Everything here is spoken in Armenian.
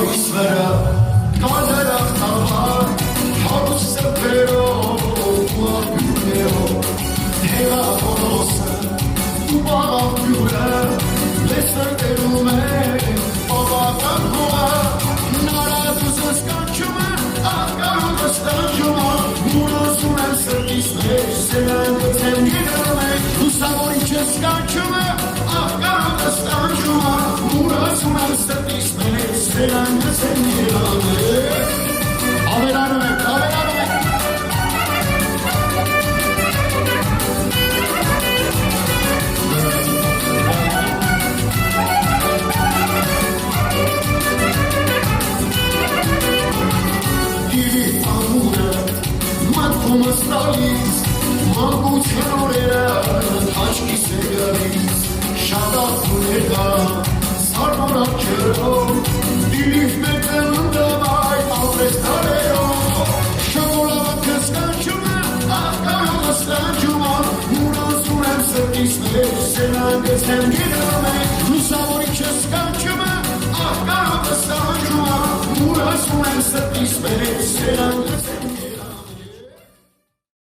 Այսվերը կալերախ տավար հարուստ սրբերով ու աղբյուրներով Հեղա հորոսը ու բաղաղբյուրը լեսր տերում է բավական հողը Նարադ ու զսկանչում է աղկարով ստանջում է Մուրոսում եմ սրտիս մեջ սենան գծեմ գինում է Հուսավորի չսկանչում է աղկարով ստանջում է Մուրոսում եմ սրտիս մեջ սենան գծեմ գինում է Ավերանում եք, ավերանում եք Մատքումս տալիս, մանկության օրերը աչքիս է գալիս Շատ աղբուներ կա, սարմորակ չերով Դիրիվ մեկ դելնդով այդ ապրես տարերով Շոկոլավը կսկանչում է, աղկարովը ստանջում է Մուրոսում եմ սրտիս մեջ, սենան գծեմ գինում է Լուսավորի չսկանչում է, աղկարովը ստանջում է Մուրոսում եմ սրտիս մեջ, սենան գծեմ